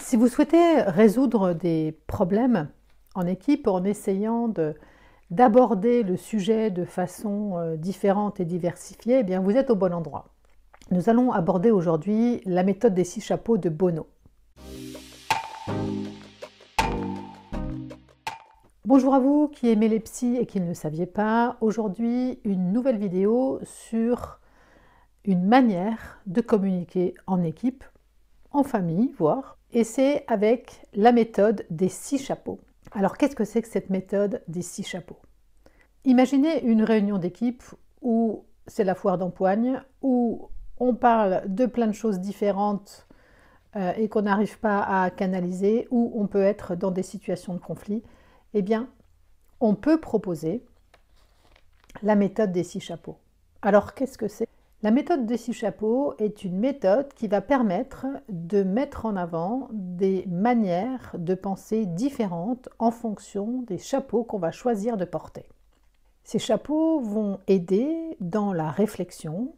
Si vous souhaitez résoudre des problèmes en équipe en essayant d'aborder le sujet de façon différente et diversifiée, eh bien vous êtes au bon endroit. Nous allons aborder aujourd'hui la méthode des 6 chapeaux de Bono. Bonjour à vous qui aimez les psys et qui ne le saviez pas. Aujourd'hui, une nouvelle vidéo sur une manière de communiquer en équipe, en famille, voire. Et c'est avec la méthode des 6 chapeaux. Alors, qu'est-ce que c'est que cette méthode des 6 chapeaux? Imaginez une réunion d'équipe où c'est la foire d'empoigne, où on parle de plein de choses différentes et qu'on n'arrive pas à canaliser, où on peut être dans des situations de conflit. Eh bien, on peut proposer la méthode des 6 chapeaux. Alors, qu'est-ce que c'est? La méthode des 6 chapeaux est une méthode qui va permettre de mettre en avant des manières de penser différentes en fonction des chapeaux qu'on va choisir de porter. Ces chapeaux vont aider dans la réflexion,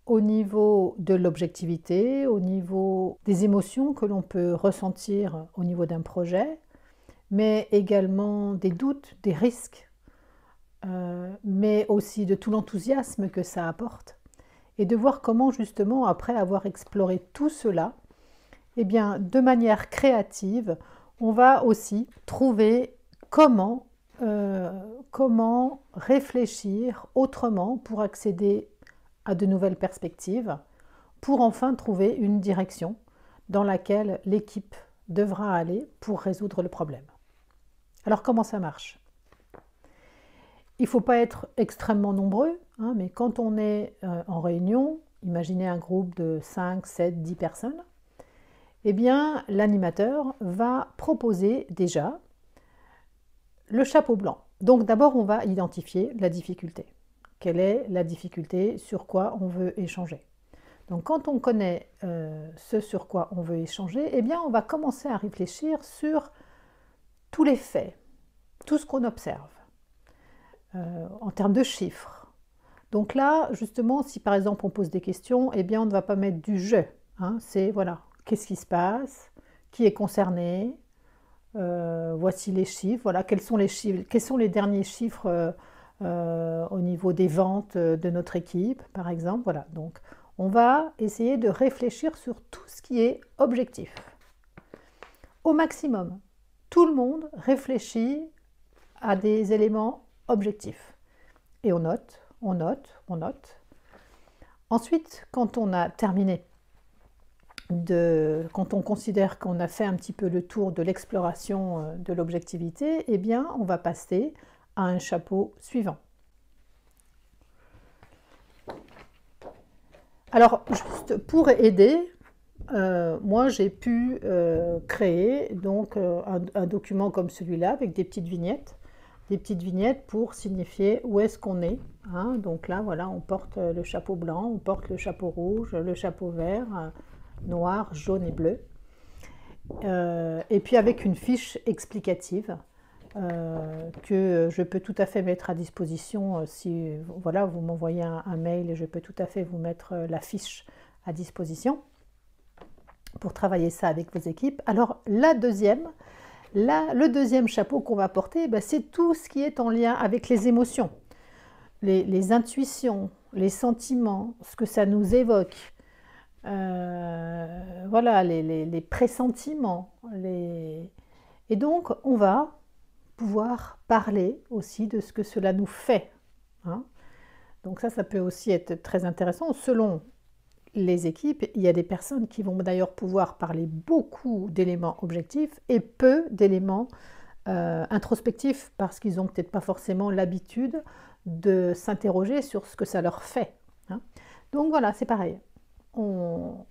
au niveau de l'objectivité, au niveau des émotions que l'on peut ressentir au niveau d'un projet, mais également des doutes, des risques, mais aussi de tout l'enthousiasme que ça apporte. Et de voir comment justement, après avoir exploré tout cela, eh bien, de manière créative, on va aussi trouver comment réfléchir autrement pour accéder à de nouvelles perspectives, pour enfin trouver une direction dans laquelle l'équipe devra aller pour résoudre le problème. Alors comment ça marche? Il ne faut pas être extrêmement nombreux, mais quand on est en réunion, imaginez un groupe de 5, 7, 10 personnes, eh bien l'animateur va proposer déjà le chapeau blanc. Donc d'abord on va identifier la difficulté. Quelle est la difficulté? Sur quoi on veut échanger? Donc quand on connaît ce sur quoi on veut échanger, eh bien on va commencer à réfléchir sur tous les faits, tout ce qu'on observe. En termes de chiffres. Donc là, justement, si par exemple on pose des questions, eh bien on ne va pas mettre du je. C'est voilà, qu'est-ce qui se passe, qui est concerné, voici les chiffres, voilà, quels sont les chiffres, quels sont les derniers chiffres au niveau des ventes de notre équipe, par exemple. Voilà, donc on va essayer de réfléchir sur tout ce qui est objectif. Au maximum, tout le monde réfléchit à des éléments objectif. Et on note, on note, on note. Ensuite, quand on a terminé, quand on considère qu'on a fait un petit peu le tour de l'exploration de l'objectivité, eh bien, on va passer à un chapeau suivant. Alors, juste pour aider, moi j'ai pu créer donc un document comme celui-là avec des petites vignettes pour signifier où est-ce qu'on est. Donc là, voilà, on porte le chapeau blanc, on porte le chapeau rouge, le chapeau vert, noir, jaune et bleu. Et puis avec une fiche explicative que je peux tout à fait mettre à disposition si voilà, vous m'envoyez un mail et je peux tout à fait vous mettre la fiche à disposition pour travailler ça avec vos équipes. Alors le deuxième chapeau qu'on va porter, c'est tout ce qui est en lien avec les émotions, les intuitions, les sentiments, ce que ça nous évoque, voilà, les pressentiments. Et donc, on va pouvoir parler aussi de ce que cela nous fait. Donc ça peut aussi être très intéressant. Selon les équipes, il y a des personnes qui vont d'ailleurs pouvoir parler beaucoup d'éléments objectifs et peu d'éléments introspectifs parce qu'ils n'ont peut-être pas forcément l'habitude de s'interroger sur ce que ça leur fait. Donc voilà, c'est pareil. On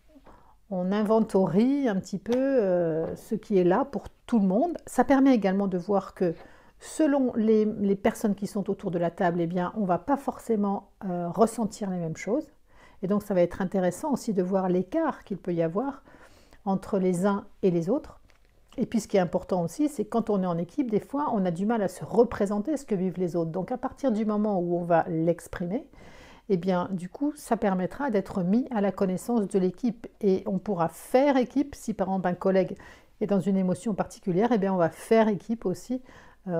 inventorie un petit peu ce qui est là pour tout le monde. Ça permet également de voir que selon les personnes qui sont autour de la table, eh bien, on ne va pas forcément ressentir les mêmes choses. Et donc, ça va être intéressant aussi de voir l'écart qu'il peut y avoir entre les uns et les autres. Et puis, ce qui est important aussi, c'est que quand on est en équipe, des fois, on a du mal à se représenter ce que vivent les autres. Donc, à partir du moment où on va l'exprimer, eh bien, du coup, ça permettra d'être mis à la connaissance de l'équipe. Et on pourra faire équipe, si par exemple un collègue est dans une émotion particulière, eh bien, on va faire équipe aussi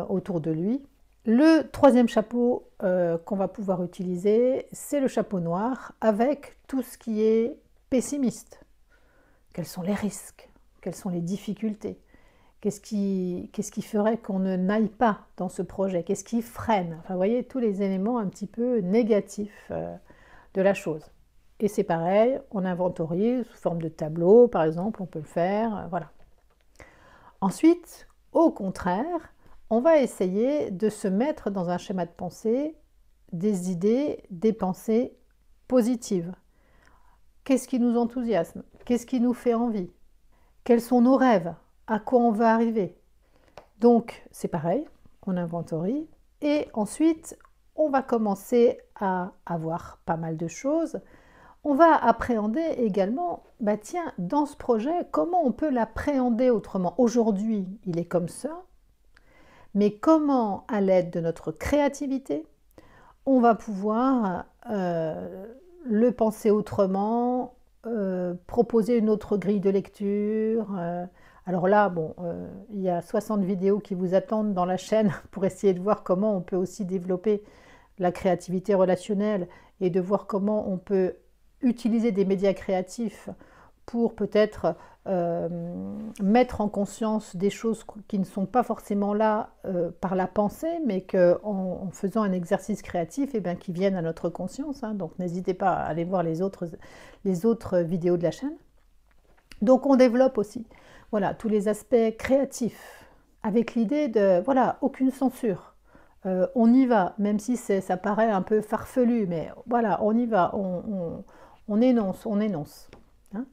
autour de lui. Le troisième chapeau qu'on va pouvoir utiliser, c'est le chapeau noir, avec tout ce qui est pessimiste. Quels sont les risques? Quelles sont les difficultés? Qu'est-ce qui ferait qu'on n'aille pas dans ce projet? Qu'est-ce qui freine? Enfin, vous voyez, tous les éléments un petit peu négatifs de la chose. Et c'est pareil, on inventorie sous forme de tableau, par exemple, on peut le faire, voilà. Ensuite, au contraire, on va essayer de se mettre dans un schéma de pensée des idées, des pensées positives. Qu'est-ce qui nous enthousiasme? Qu'est-ce qui nous fait envie? Quels sont nos rêves? À quoi on va arriver? Donc, c'est pareil, on inventorie. Et ensuite, on va commencer à avoir pas mal de choses. On va appréhender également, bah tiens, dans ce projet, comment on peut l'appréhender autrement? Aujourd'hui, il est comme ça, mais comment, à l'aide de notre créativité, on va pouvoir le penser autrement, proposer une autre grille de lecture. Alors là, bon, il y a 60 vidéos qui vous attendent dans la chaîne pour essayer de voir comment on peut aussi développer la créativité relationnelle et de voir comment on peut utiliser des médias créatifs pour peut-être mettre en conscience des choses qui ne sont pas forcément là par la pensée, mais qu'en faisant un exercice créatif, eh bien, qui viennent à notre conscience. Hein. Donc n'hésitez pas à aller voir les autres vidéos de la chaîne. Donc on développe aussi voilà, tous les aspects créatifs, avec l'idée de, voilà, aucune censure. On y va, même si ça paraît un peu farfelu, mais voilà, on y va, on énonce, on énonce. Hein.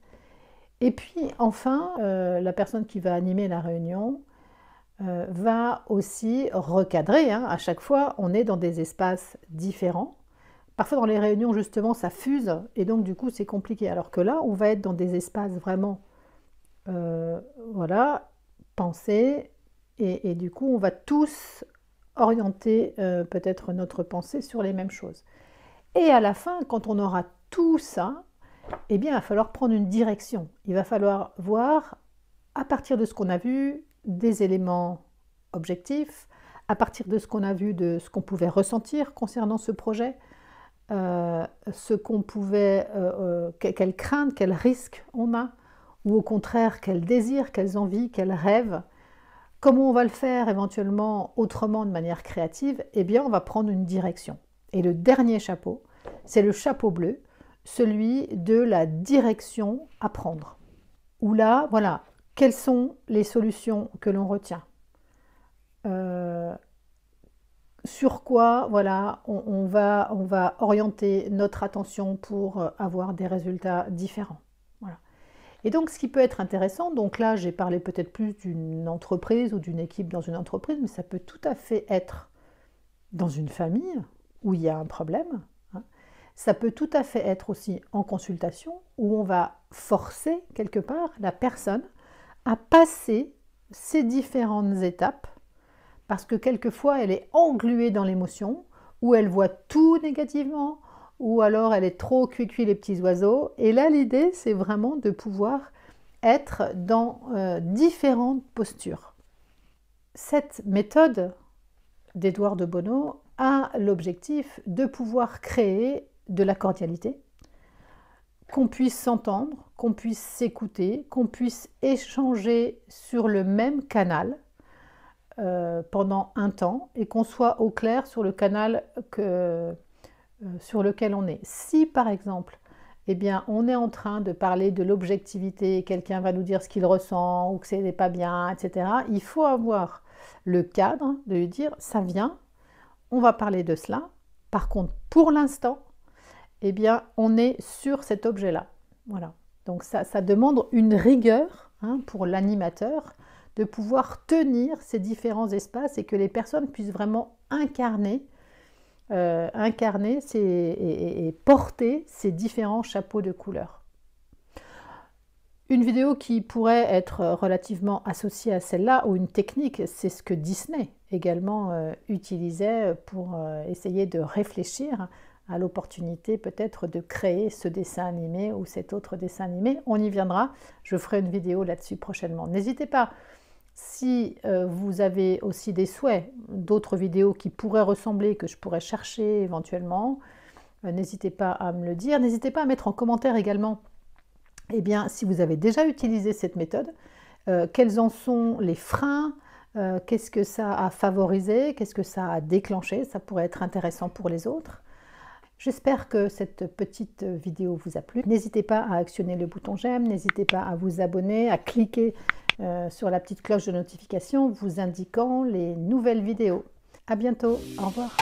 Et puis enfin, la personne qui va animer la réunion va aussi recadrer. Hein. À chaque fois, on est dans des espaces différents. Parfois dans les réunions, justement, ça fuse, et donc du coup, c'est compliqué. Alors que là, on va être dans des espaces vraiment voilà, penser, et du coup on va tous orienter peut-être notre pensée sur les mêmes choses. Et à la fin, quand on aura tout ça, eh bien il va falloir prendre une direction. Il va falloir voir, à partir de ce qu'on a vu, des éléments objectifs, à partir de ce qu'on a vu, de ce qu'on pouvait ressentir concernant ce projet, ce qu'on pouvait, quelles craintes, quels risques on a, ou au contraire, quels désirs, quelles envies, quels rêves, comment on va le faire éventuellement autrement, de manière créative, eh bien on va prendre une direction. Et le dernier chapeau, c'est le chapeau bleu, celui de la direction à prendre. Où là, voilà, quelles sont les solutions que l'on retient? Sur quoi, voilà, on va orienter notre attention pour avoir des résultats différents. Voilà. Et donc, ce qui peut être intéressant, donc là, j'ai parlé peut-être plus d'une entreprise ou d'une équipe dans une entreprise, mais ça peut tout à fait être dans une famille où il y a un problème. Hein. Ça peut tout à fait être aussi en consultation, où on va forcer quelque part la personne à passer ces différentes étapes, parce que quelquefois, elle est engluée dans l'émotion, où elle voit tout négativement, ou alors elle est trop cuit les petits oiseaux. Et là, l'idée, c'est vraiment de pouvoir être dans différentes postures. Cette méthode d'Edouard de Bono a l'objectif de pouvoir créer de la cordialité, qu'on puisse s'entendre, qu'on puisse s'écouter, qu'on puisse échanger sur le même canal pendant un temps, et qu'on soit au clair sur le canal sur lequel on est. Si par exemple, eh bien, on est en train de parler de l'objectivité, quelqu'un va nous dire ce qu'il ressent ou que ce n'est pas bien, etc., il faut avoir le cadre de lui dire ça vient, on va parler de cela. Par contre, pour l'instant, eh bien, on est sur cet objet-là. Voilà. Donc ça demande une rigueur hein, pour l'animateur de pouvoir tenir ces différents espaces et que les personnes puissent vraiment incarner et porter ces différents chapeaux de couleurs. Une vidéo qui pourrait être relativement associée à celle-là, ou une technique, c'est ce que Disney également utilisait pour essayer de réfléchir à l'opportunité peut-être de créer ce dessin animé ou cet autre dessin animé. On y viendra, je ferai une vidéo là-dessus prochainement. N'hésitez pas, si vous avez aussi des souhaits, d'autres vidéos qui pourraient ressembler, que je pourrais chercher éventuellement, n'hésitez pas à me le dire. N'hésitez pas à mettre en commentaire également, eh bien, si vous avez déjà utilisé cette méthode, quels en sont les freins, qu'est-ce que ça a favorisé, qu'est-ce que ça a déclenché, ça pourrait être intéressant pour les autres. J'espère que cette petite vidéo vous a plu. N'hésitez pas à actionner le bouton j'aime, n'hésitez pas à vous abonner, à cliquer sur la petite cloche de notification vous indiquant les nouvelles vidéos. À bientôt, au revoir.